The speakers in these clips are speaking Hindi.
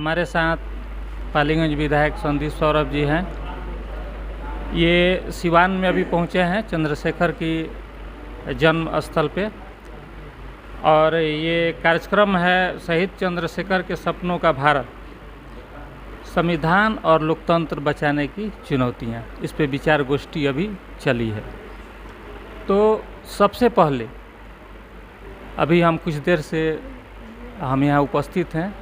हमारे साथ पालीगंज विधायक संदीप सौरभ जी हैं। ये सिवान में अभी पहुँचे हैं चंद्रशेखर की जन्म स्थल पे, और ये कार्यक्रम है शहीद चंद्रशेखर के सपनों का भारत, संविधान और लोकतंत्र बचाने की चुनौतियाँ। इस पे विचार गोष्ठी अभी चली है। तो सबसे पहले अभी हम कुछ देर से हम यहाँ उपस्थित हैं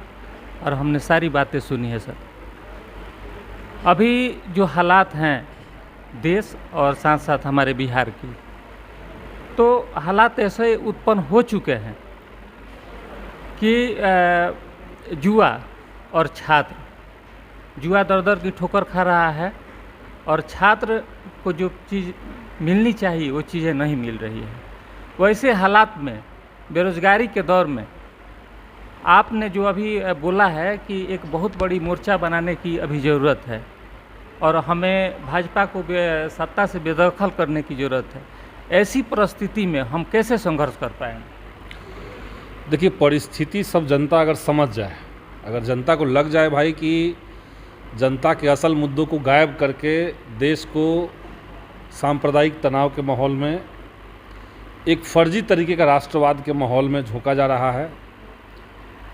और हमने सारी बातें सुनी है सर। अभी जो हालात हैं देश और साथ साथ हमारे बिहार की, तो हालात ऐसे उत्पन्न हो चुके हैं कि जुआ और छात्र, जुआ दर दर की ठोकर खा रहा है और छात्र को जो चीज़ मिलनी चाहिए वो चीज़ें नहीं मिल रही है। वैसे हालात में, बेरोज़गारी के दौर में, आपने जो अभी बोला है कि एक बहुत बड़ी मोर्चा बनाने की अभी ज़रूरत है और हमें भाजपा को सत्ता से बेदखल करने की ज़रूरत है। ऐसी परिस्थिति में हम कैसे संघर्ष कर पाएंगे? देखिए, परिस्थिति सब जनता अगर समझ जाए, अगर जनता को लग जाए भाई कि जनता के असल मुद्दों को गायब करके देश को सांप्रदायिक तनाव के माहौल में, एक फर्जी तरीके का राष्ट्रवाद के माहौल में झोंका जा रहा है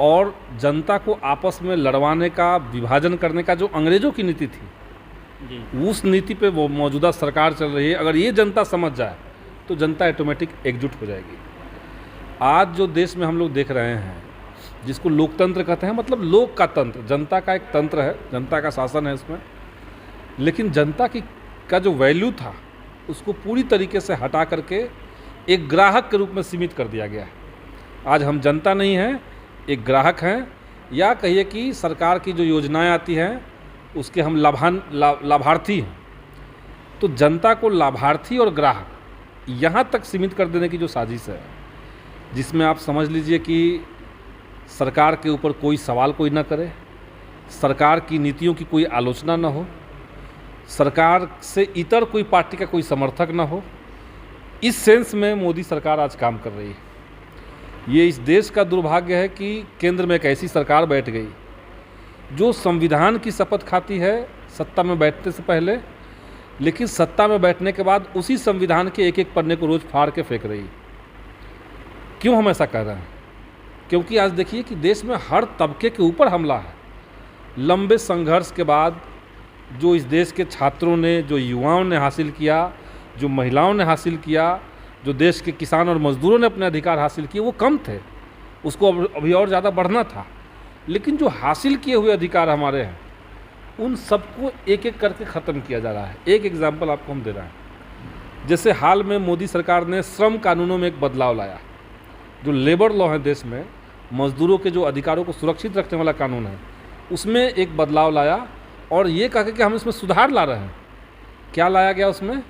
और जनता को आपस में लड़वाने का, विभाजन करने का जो अंग्रेज़ों की नीति थी जी, उस नीति पे वो मौजूदा सरकार चल रही है। अगर ये जनता समझ जाए तो जनता ऑटोमेटिक एकजुट हो जाएगी। आज जो देश में हम लोग देख रहे हैं, जिसको लोकतंत्र कहते हैं, मतलब लोक का तंत्र, जनता का एक तंत्र है, जनता का शासन है इसमें, लेकिन जनता का जो वैल्यू था उसको पूरी तरीके से हटा करके एक ग्राहक के रूप में सीमित कर दिया गया है। आज हम जनता नहीं हैं, एक ग्राहक हैं, या कहिए कि सरकार की जो योजनाएं आती हैं उसके हम लाभार्थी हैं। तो जनता को लाभार्थी और ग्राहक यहाँ तक सीमित कर देने की जो साजिश है, जिसमें आप समझ लीजिए कि सरकार के ऊपर कोई सवाल कोई ना करे, सरकार की नीतियों की कोई आलोचना ना हो, सरकार से इतर कोई पार्टी का कोई समर्थक ना हो। इस सेंस में मोदी सरकार आज काम कर रही है। ये इस देश का दुर्भाग्य है कि केंद्र में एक ऐसी सरकार बैठ गई जो संविधान की शपथ खाती है सत्ता में बैठने से पहले, लेकिन सत्ता में बैठने के बाद उसी संविधान के एक एक पन्ने को रोज़ फाड़ के फेंक रही है। क्यों हम ऐसा कर रहे हैं? क्योंकि आज देखिए कि देश में हर तबके के ऊपर हमला है। लंबे संघर्ष के बाद जो इस देश के छात्रों ने, जो युवाओं ने हासिल किया, जो महिलाओं ने हासिल किया, जो देश के किसान और मजदूरों ने अपने अधिकार हासिल किए, वो कम थे, उसको अभी और ज़्यादा बढ़ना था। लेकिन जो हासिल किए हुए अधिकार हमारे हैं, उन सबको एक एक करके ख़त्म किया जा रहा है। एक एग्जाम्पल आपको हम दे रहे हैं। जैसे हाल में मोदी सरकार ने श्रम कानूनों में एक बदलाव लाया। जो लेबर लॉ है देश में, मजदूरों के जो अधिकारों को सुरक्षित रखने वाला कानून है, उसमें एक बदलाव लाया और ये कहा कि हम इसमें सुधार ला रहे हैं। क्या लाया गया उसमें?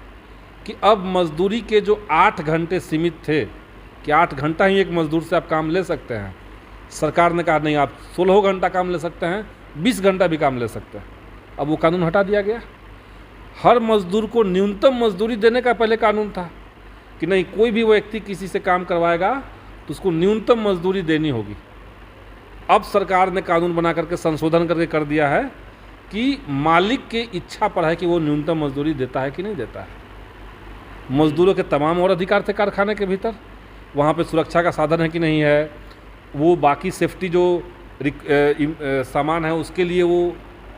कि अब मजदूरी के जो 8 घंटे सीमित थे, कि 8 घंटा ही एक मजदूर से आप काम ले सकते हैं, सरकार ने कहा नहीं, आप 16 घंटा काम ले सकते हैं, 20 घंटा भी काम ले सकते हैं। अब वो कानून हटा दिया गया। हर मजदूर को न्यूनतम मजदूरी देने का पहले कानून था कि नहीं, कोई भी व्यक्ति किसी से काम करवाएगा तो उसको न्यूनतम मजदूरी देनी होगी। अब सरकार ने कानून बना करके संशोधन करके कर दिया है कि मालिक के इच्छा पर है कि वो न्यूनतम मजदूरी देता है कि नहीं देता है। मजदूरों के तमाम और अधिकार थे कारखाने के भीतर, वहाँ पे सुरक्षा का साधन है कि नहीं है, वो बाकी सेफ्टी जो सामान है उसके लिए वो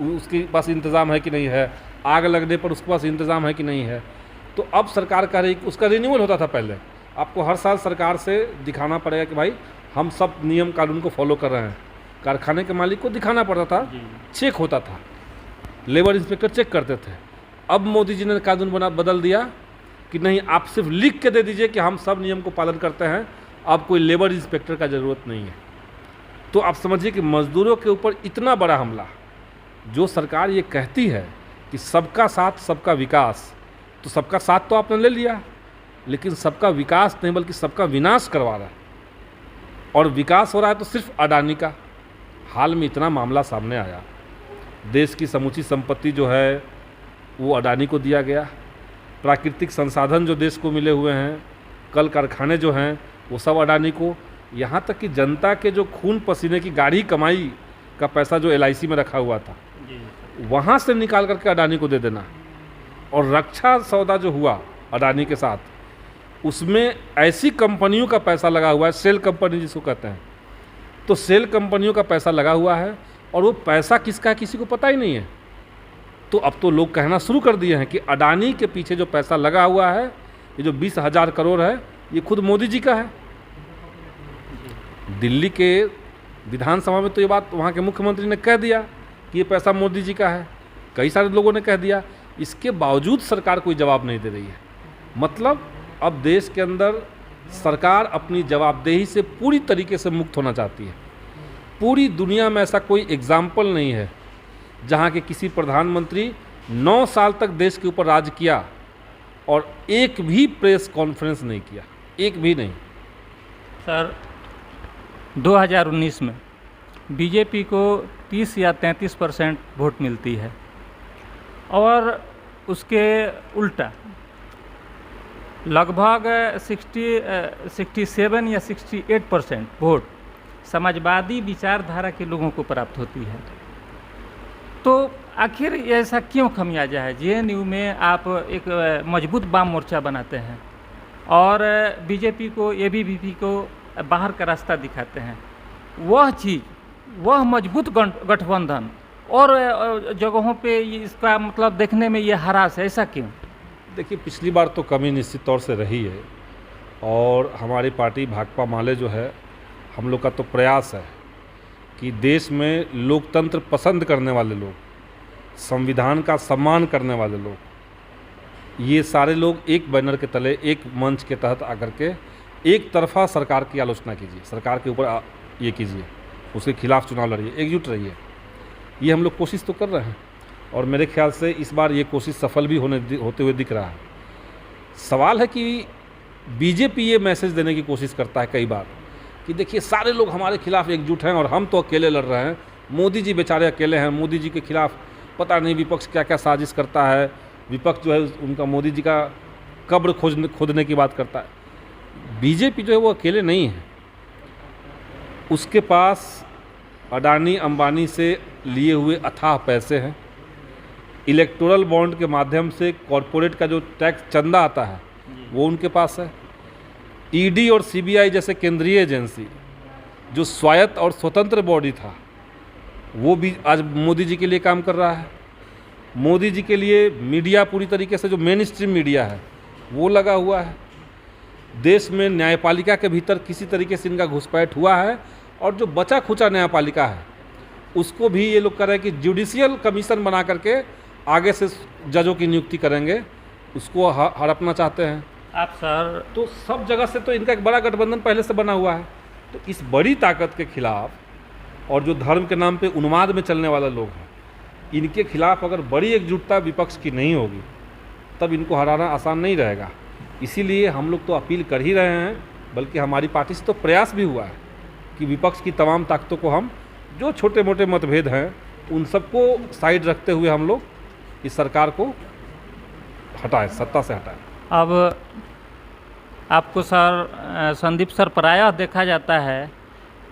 उसके पास इंतज़ाम है कि नहीं है, आग लगने पर उसके पास इंतज़ाम है कि नहीं है। तो अब सरकार कह रही, उसका रिन्यूअल होता था पहले, आपको हर साल सरकार से दिखाना पड़ेगा कि भाई हम सब नियम कानून को फॉलो कर रहे हैं। कारखाने के मालिक को दिखाना पड़ता था, चेक होता था, लेबर इंस्पेक्टर चेक करते थे। अब मोदी जी ने कानून बदल दिया कि नहीं, आप सिर्फ लिख के दे दीजिए कि हम सब नियम को पालन करते हैं, अब कोई लेबर इंस्पेक्टर का ज़रूरत नहीं है। तो आप समझिए कि मजदूरों के ऊपर इतना बड़ा हमला। जो सरकार ये कहती है कि सबका साथ सबका विकास, तो सबका साथ तो आपने ले लिया, लेकिन सबका विकास नहीं बल्कि सबका विनाश करवा रहा है। और विकास हो रहा है तो सिर्फ अडानी का। हाल में इतना मामला सामने आया, देश की समूची संपत्ति जो है वो अडानी को दिया गया, प्राकृतिक संसाधन जो देश को मिले हुए हैं, कल कारखाने जो हैं वो सब अडानी को, यहाँ तक कि जनता के जो खून पसीने की गाढ़ी कमाई का पैसा जो LIC में रखा हुआ था वहाँ से निकाल करके अडानी को दे देना। और रक्षा सौदा जो हुआ अडानी के साथ उसमें ऐसी कंपनियों का पैसा लगा हुआ है, सेल कंपनी जिसको कहते हैं, तो सेल कंपनियों का पैसा लगा हुआ है और वो पैसा किसका है किसी को पता ही नहीं है। तो अब तो लोग कहना शुरू कर दिए हैं कि अडानी के पीछे जो पैसा लगा हुआ है, ये जो 20,000 करोड़ है, ये खुद मोदी जी का है। दिल्ली के विधानसभा में तो ये बात वहाँ के मुख्यमंत्री ने कह दिया कि ये पैसा मोदी जी का है, कई सारे लोगों ने कह दिया, इसके बावजूद सरकार कोई जवाब नहीं दे रही है। मतलब अब देश के अंदर सरकार अपनी जवाबदेही से पूरी तरीके से मुक्त होना चाहती है। पूरी दुनिया में ऐसा कोई एग्जाम्पल नहीं है जहाँ के किसी प्रधानमंत्री 9 साल तक देश के ऊपर राज किया और एक भी प्रेस कॉन्फ्रेंस नहीं किया, एक भी नहीं। सर 2019 में बीजेपी को 30 या 33% वोट मिलती है और उसके उल्टा लगभग 67 या 68% वोट समाजवादी विचारधारा के लोगों को प्राप्त होती है। तो आखिर ऐसा क्यों खमियाजा है? JNU में आप एक मजबूत वाम मोर्चा बनाते हैं और बीजेपी को ABVP को बाहर का रास्ता दिखाते हैं। वह चीज़, वह मजबूत गठबंधन और जगहों पे इसका मतलब देखने में ये हरास है, ऐसा क्यों? देखिए, पिछली बार तो कमी निश्चित तौर से रही है और हमारी पार्टी भाकपा माले जो है, हम लोग का तो प्रयास है कि देश में लोकतंत्र पसंद करने वाले लोग, संविधान का सम्मान करने वाले लोग, ये सारे लोग एक बैनर के तले, एक मंच के तहत आकर के एक तरफा सरकार की आलोचना कीजिए, सरकार के ऊपर ये कीजिए, उसके खिलाफ चुनाव लड़िए, एकजुट रहिए। ये हम लोग कोशिश तो कर रहे हैं और मेरे ख्याल से इस बार ये कोशिश सफल भी होते हुए दिख रहा है। सवाल है कि बीजेपी ये मैसेज देने की कोशिश करता है कई बार कि देखिए सारे लोग हमारे खिलाफ एकजुट हैं और हम तो अकेले लड़ रहे हैं, मोदी जी बेचारे अकेले हैं, मोदी जी के खिलाफ पता नहीं विपक्ष क्या क्या साजिश करता है, विपक्ष जो है उनका मोदी जी का कब्र खोदने की बात करता है। बीजेपी जो है वो अकेले नहीं है, उसके पास अडानी अंबानी से लिए हुए अथाह पैसे हैं। इलेक्टोरल बॉन्ड के माध्यम से कॉरपोरेट का जो टैक्स चंदा आता है वो उनके पास है। ED और CBI जैसे केंद्रीय एजेंसी जो स्वायत्त और स्वतंत्र बॉडी था, वो भी आज मोदी जी के लिए काम कर रहा है। मोदी जी के लिए मीडिया पूरी तरीके से जो मेन स्ट्रीम मीडिया है वो लगा हुआ है। देश में न्यायपालिका के भीतर किसी तरीके से इनका घुसपैठ हुआ है और जो बचा खुचा न्यायपालिका है उसको भी ये लोग कर रहे हैं कि जुडिशियल कमीशन बना करके आगे से जजों की नियुक्ति करेंगे, उसको हड़पना चाहते हैं आप सर। तो सब जगह से तो इनका एक बड़ा गठबंधन पहले से बना हुआ है। तो इस बड़ी ताकत के खिलाफ और जो धर्म के नाम पे उन्माद में चलने वाले लोग हैं, इनके खिलाफ अगर बड़ी एकजुटता विपक्ष की नहीं होगी तब इनको हराना आसान नहीं रहेगा। इसीलिए हम लोग तो अपील कर ही रहे हैं, बल्कि हमारी पार्टी से तो प्रयास भी हुआ है कि विपक्ष की तमाम ताकतों को हम, जो छोटे मोटे मतभेद हैं उन सबको साइड रखते हुए हम लोग इस सरकार को हटाएं, सत्ता से हटाएं। अब आपको सर, संदीप सर, प्रायः देखा जाता है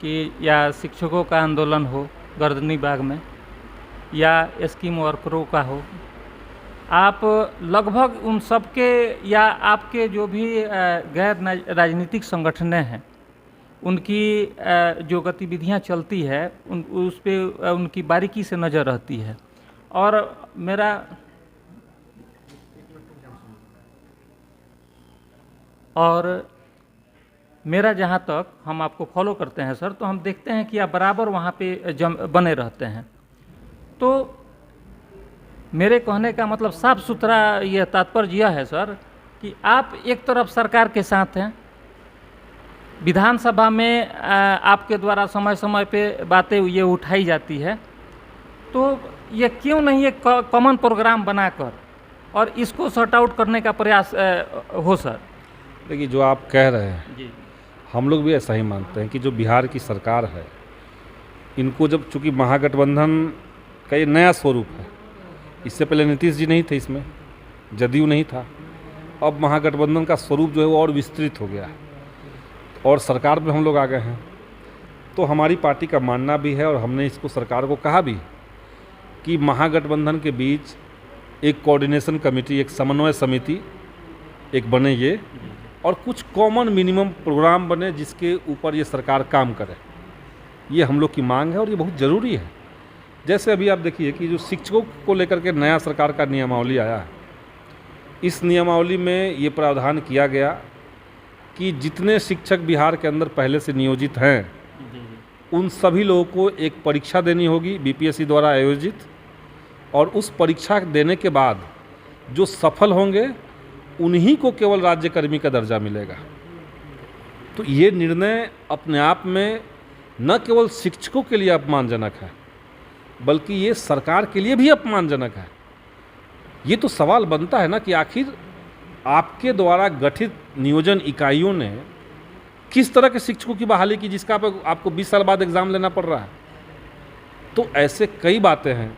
कि या शिक्षकों का आंदोलन हो गर्दनी बाग में या स्कीम वर्करों का हो, आप लगभग उन सब के या आपके जो भी गैर राजनीतिक संगठनें हैं उनकी जो गतिविधियां चलती है उस पे उनकी बारीकी से नज़र रहती है। और मेरा जहाँ तक, हम आपको फॉलो करते हैं सर, तो हम देखते हैं कि आप बराबर वहाँ पे बने रहते हैं। तो मेरे कहने का मतलब साफ सुथरा यह तात्पर्य यह है सर कि आप एक तरफ सरकार के साथ हैं, विधानसभा में आपके द्वारा समय समय पे बातें ये उठाई जाती है, तो ये क्यों नहीं एक कॉमन प्रोग्राम बनाकर और इसको सॉर्ट आउट करने का प्रयास हो सर? देखिए, जो आप कह रहे हैं जी, हम लोग भी ऐसा ही मानते हैं कि जो बिहार की सरकार है, इनको जब चूँकि महागठबंधन का ये नया स्वरूप है, इससे पहले नीतीश जी नहीं थे, इसमें जदयू नहीं था, अब महागठबंधन का स्वरूप जो है वो और विस्तृत हो गया है और सरकार में हम लोग आ गए हैं। तो हमारी पार्टी का मानना भी है और हमने इसको सरकार को कहा भी कि महागठबंधन के बीच एक कोऑर्डिनेशन कमेटी, एक समन्वय समिति एक बने ये, और कुछ कॉमन मिनिमम प्रोग्राम बने जिसके ऊपर ये सरकार काम करे। ये हम लोग की मांग है और ये बहुत ज़रूरी है। जैसे अभी आप देखिए कि जो शिक्षकों को लेकर के नया सरकार का नियमावली आया है, इस नियमावली में ये प्रावधान किया गया कि जितने शिक्षक बिहार के अंदर पहले से नियोजित हैं उन सभी लोगों को एक परीक्षा देनी होगी बीपीएससी द्वारा आयोजित, और उस परीक्षा देने के बाद जो सफल होंगे उन्हीं को केवल राज्यकर्मी का दर्जा मिलेगा। तो ये निर्णय अपने आप में न केवल शिक्षकों के लिए अपमानजनक है बल्कि ये सरकार के लिए भी अपमानजनक है। ये तो सवाल बनता है ना कि आखिर आपके द्वारा गठित नियोजन इकाइयों ने किस तरह के शिक्षकों की बहाली की जिसका आपको 20 साल बाद एग्ज़ाम लेना पड़ रहा है। तो ऐसे कई बातें हैं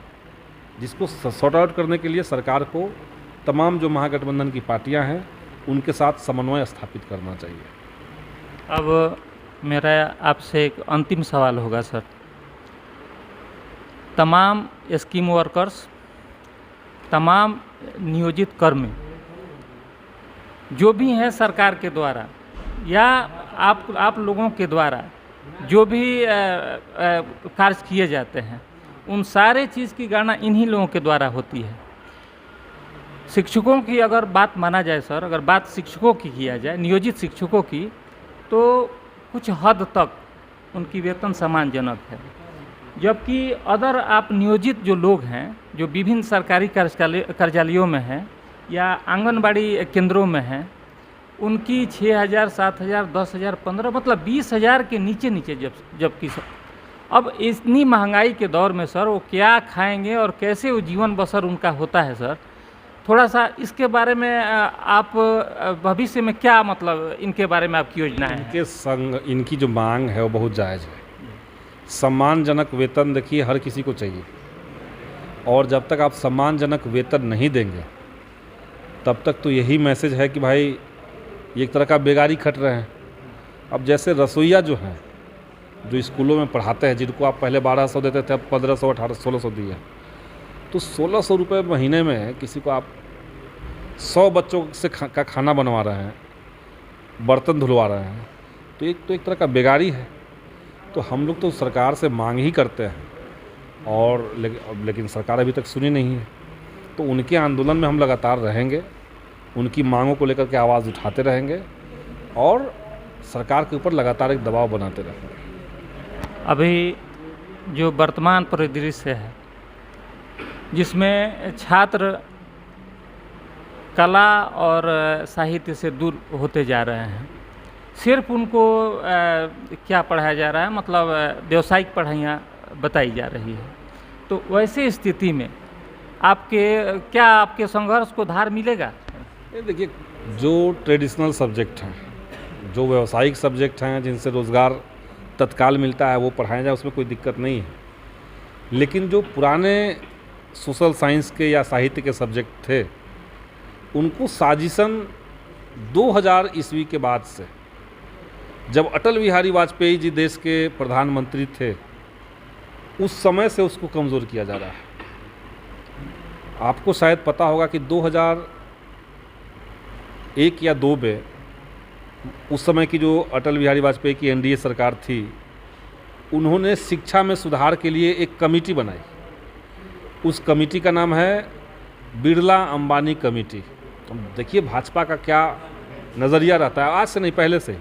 जिसको सॉर्ट आउट करने के लिए सरकार को तमाम जो महागठबंधन की पार्टियां हैं उनके साथ समन्वय स्थापित करना चाहिए। अब मेरा आपसे एक अंतिम सवाल होगा सर, तमाम स्कीम वर्कर्स, तमाम नियोजित कर्मी जो भी हैं सरकार के द्वारा या आप लोगों के द्वारा जो भी कार्य किए जाते हैं, उन सारे चीज़ की गणना इन्हीं लोगों के द्वारा होती है। शिक्षकों की अगर बात माना जाए सर, अगर बात शिक्षकों की किया जाए, नियोजित शिक्षकों की, तो कुछ हद तक उनकी वेतन सम्मानजनक है, जबकि अदर आप नियोजित जो लोग हैं जो विभिन्न सरकारी कार्यालयों में हैं या आंगनबाड़ी केंद्रों में हैं, उनकी 6,000, 7,000, 10,000, 15 मतलब 20,000 के नीचे जबकि अब इतनी महंगाई के दौर में सर वो क्या खाएंगे और कैसे वो जीवन बसर उनका होता है सर, थोड़ा सा इसके बारे में आप भविष्य में क्या मतलब इनके बारे में आपकी योजना है? इनके संग इनकी जो मांग है वो बहुत जायज़ है। सम्मानजनक वेतन देखिए हर किसी को चाहिए, और जब तक आप सम्मानजनक वेतन नहीं देंगे तब तक तो यही मैसेज है कि भाई ये एक तरह का बेगारी खट रहे हैं। अब जैसे रसोइया जो हैं जो स्कूलों में पढ़ाते हैं, जिनको आप पहले 1,200 देते थे, अब 1,500, 1,800, 1,600 दिए, तो 1,600 रुपये महीने में किसी को आप 100 बच्चों से का खाना बनवा रहे हैं, बर्तन धुलवा रहे हैं, तो एक तरह का बेगारी है। तो हम लोग तो सरकार से मांग ही करते हैं, और लेकिन सरकार अभी तक सुनी नहीं है। तो उनके आंदोलन में हम लगातार रहेंगे, उनकी मांगों को लेकर के आवाज़ उठाते रहेंगे और सरकार के ऊपर लगातार एक दबाव बनाते रहेंगे। अभी जो वर्तमान परिदृश्य है जिसमें छात्र कला और साहित्य से दूर होते जा रहे हैं, सिर्फ उनको क्या पढ़ाया जा रहा है, मतलब व्यावसायिक पढ़ाइयाँ बताई जा रही है। तो वैसे स्थिति में आपके संघर्ष को धार मिलेगा? ये देखिए, जो ट्रेडिशनल सब्जेक्ट हैं, जो व्यावसायिक सब्जेक्ट हैं, जिनसे रोज़गार तत्काल मिलता है, वो पढ़ाया जाए, उसमें कोई दिक्कत नहीं है। लेकिन जो पुराने सोशल साइंस के या साहित्य के सब्जेक्ट थे, उनको साजिशन 2000 ईस्वी के बाद से, जब अटल बिहारी वाजपेयी जी देश के प्रधानमंत्री थे, उस समय से उसको कमज़ोर किया जा रहा है। आपको शायद पता होगा कि 2001 या 2 में उस समय की जो अटल बिहारी वाजपेयी की एनडीए सरकार थी, उन्होंने शिक्षा में सुधार के लिए एक कमेटी बनाई। उस कमेटी का नाम है बिरला अंबानी कमेटी। देखिए भाजपा का क्या नज़रिया रहता है, आज से नहीं पहले से,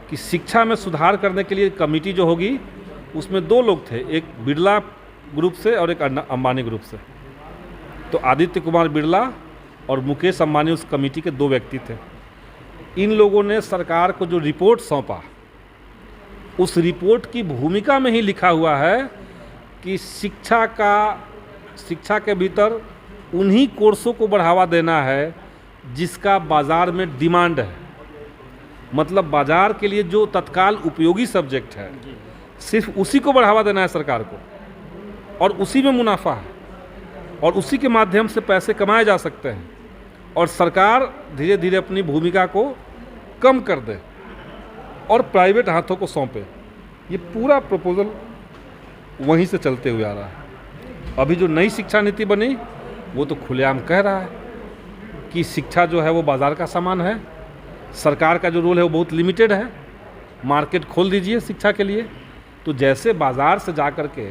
कि शिक्षा में सुधार करने के लिए कमेटी जो होगी उसमें 2 लोग थे, एक बिरला ग्रुप से और एक अंबानी ग्रुप से। तो आदित्य कुमार बिरला और मुकेश अंबानी उस कमेटी के 2 व्यक्ति थे। इन लोगों ने सरकार को जो रिपोर्ट सौंपा, उस रिपोर्ट की भूमिका में ही लिखा हुआ है कि शिक्षा के भीतर उन्हीं कोर्सों को बढ़ावा देना है जिसका बाज़ार में डिमांड है। मतलब बाज़ार के लिए जो तत्काल उपयोगी सब्जेक्ट है, सिर्फ उसी को बढ़ावा देना है सरकार को, और उसी में मुनाफा है और उसी के माध्यम से पैसे कमाए जा सकते हैं, और सरकार धीरे धीरे अपनी भूमिका को कम कर दे और प्राइवेट हाथों को सौंपे। ये पूरा प्रपोजल वहीं से चलते हुए आ रहा है। अभी जो नई शिक्षा नीति बनी वो तो खुलेआम कह रहा है कि शिक्षा जो है वो बाज़ार का सामान है, सरकार का जो रोल है वो बहुत लिमिटेड है, मार्केट खोल दीजिए शिक्षा के लिए। तो जैसे बाज़ार से जा कर के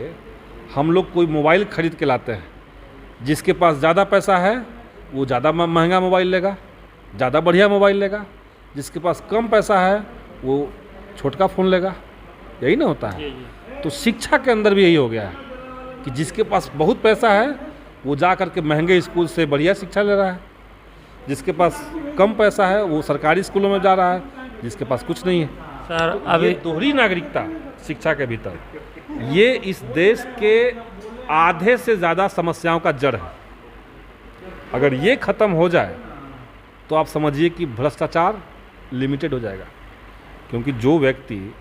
हम लोग कोई मोबाइल खरीद के लाते हैं, जिसके पास ज़्यादा पैसा है वो ज़्यादा महंगा मोबाइल लेगा, ज़्यादा बढ़िया मोबाइल लेगा, जिसके पास कम पैसा है वो छोटका फ़ोन लेगा, यही ना होता है। तो शिक्षा के अंदर भी यही हो गया है कि जिसके पास बहुत पैसा है वो जा कर के महंगे स्कूल से बढ़िया शिक्षा ले रहा है, जिसके पास कम पैसा है वो सरकारी स्कूलों में जा रहा है, जिसके पास कुछ नहीं है। सर तो अभी ये दोहरी नागरिकता शिक्षा के भीतर, ये इस देश के आधे से ज़्यादा समस्याओं का जड़ है। अगर ये ख़त्म हो जाए तो आप समझिए कि भ्रष्टाचार लिमिटेड हो जाएगा। क्योंकि जो व्यक्ति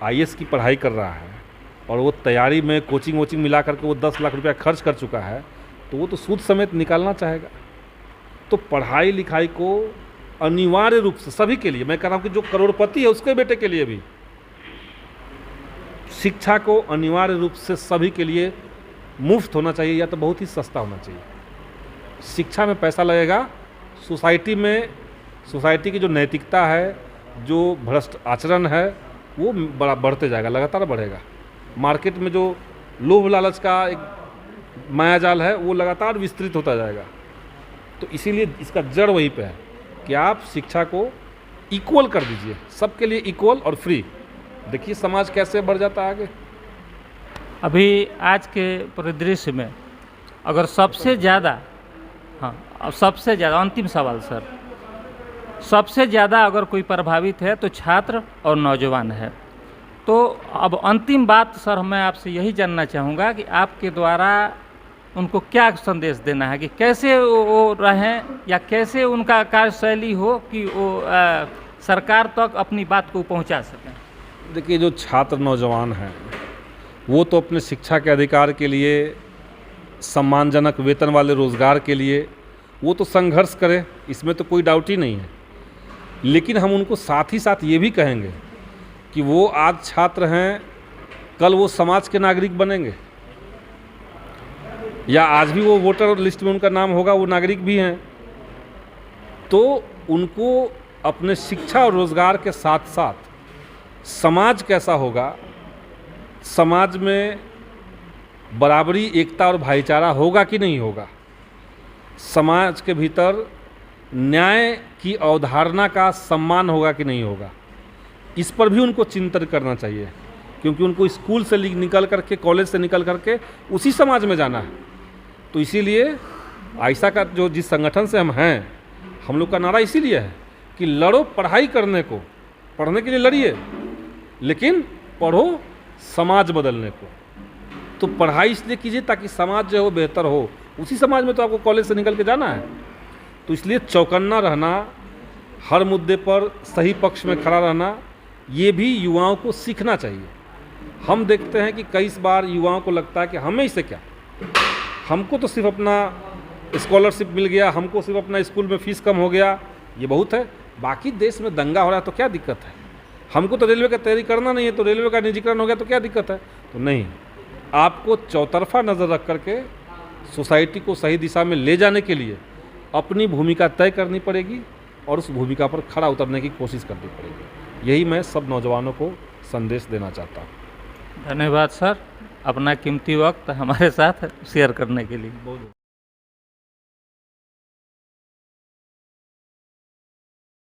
आईएएस की पढ़ाई कर रहा है और वो तैयारी में कोचिंग वोचिंग मिला करके वो 10 लाख रुपया खर्च कर चुका है, तो वो तो सूद समेत निकालना चाहेगा। तो पढ़ाई लिखाई को अनिवार्य रूप से सभी के लिए, मैं कह रहा हूँ कि जो करोड़पति है उसके बेटे के लिए भी शिक्षा को अनिवार्य रूप से सभी के लिए मुफ्त होना चाहिए या तो बहुत ही सस्ता होना चाहिए। शिक्षा में पैसा लगेगा, सोसाइटी में सोसाइटी की जो नैतिकता है, जो भ्रष्ट आचरण है वो बड़ा बढ़ते जाएगा, लगातार बढ़ेगा। मार्केट में जो लोभ लालच का एक मायाजाल है वो लगातार विस्तृत होता जाएगा। तो इसीलिए इसका जड़ वहीं पे है कि आप शिक्षा को इक्वल कर दीजिए, सबके लिए इक्वल और फ्री। देखिए समाज कैसे बढ़ जाता है आगे। अभी आज के परिदृश्य में अगर सबसे ज़्यादा, हाँ अब सबसे ज़्यादा अंतिम सवाल सर, सबसे ज़्यादा अगर कोई प्रभावित है तो छात्र और नौजवान है। तो अब अंतिम बात सर मैं आपसे यही जानना चाहूँगा कि आपके द्वारा उनको क्या संदेश देना है कि कैसे वो रहें या कैसे उनका कार्यशैली हो कि वो सरकार तक अपनी बात को पहुँचा सकें। देखिए जो छात्र नौजवान हैं वो तो अपने शिक्षा के अधिकार के लिए, सम्मानजनक वेतन वाले रोज़गार के लिए वो तो संघर्ष करें, इसमें तो कोई डाउट ही नहीं है। लेकिन हम उनको साथ ही साथ ये भी कहेंगे कि वो आज छात्र हैं, कल वो समाज के नागरिक बनेंगे, या आज भी वो वोटर लिस्ट में उनका नाम होगा, वो नागरिक भी हैं। तो उनको अपने शिक्षा और रोज़गार के साथ साथ समाज कैसा होगा, समाज में बराबरी, एकता और भाईचारा होगा कि नहीं होगा, समाज के भीतर न्याय की अवधारणा का सम्मान होगा कि नहीं होगा, इस पर भी उनको चिंतन करना चाहिए। क्योंकि उनको स्कूल से निकल करके, कॉलेज से निकल करके उसी समाज में जाना है। तो इसीलिए आइसा का जो जिस संगठन से हम हैं, हम लोग का नारा इसीलिए है कि लड़ो पढ़ाई करने को, पढ़ने के लिए लड़िए, लेकिन पढ़ो समाज बदलने को। तो पढ़ाई इसलिए कीजिए ताकि समाज जो है वो बेहतर हो। उसी समाज में तो आपको कॉलेज से निकल के जाना है। तो इसलिए चौकन्ना रहना, हर मुद्दे पर सही पक्ष में खड़ा रहना, ये भी युवाओं को सीखना चाहिए। हम देखते हैं कि कई बार युवाओं को लगता है कि हमें इससे क्या, हमको तो सिर्फ अपना स्कॉलरशिप मिल गया, हमको सिर्फ अपना स्कूल में फ़ीस कम हो गया, ये बहुत है। बाकी देश में दंगा हो रहा है तो क्या दिक्कत है, हमको तो रेलवे का तैयारी करना नहीं है, तो रेलवे का निजीकरण हो गया तो क्या दिक्कत है। तो नहीं, आपको चौतरफा नज़र रख करके सोसाइटी को सही दिशा में ले जाने के लिए अपनी भूमिका तय करनी पड़ेगी और उस भूमिका पर खड़ा उतरने की कोशिश करनी पड़ेगी। यही मैं सब नौजवानों को संदेश देना चाहता हूँ। धन्यवाद सर, अपना कीमती वक्त हमारे साथ शेयर करने के लिए।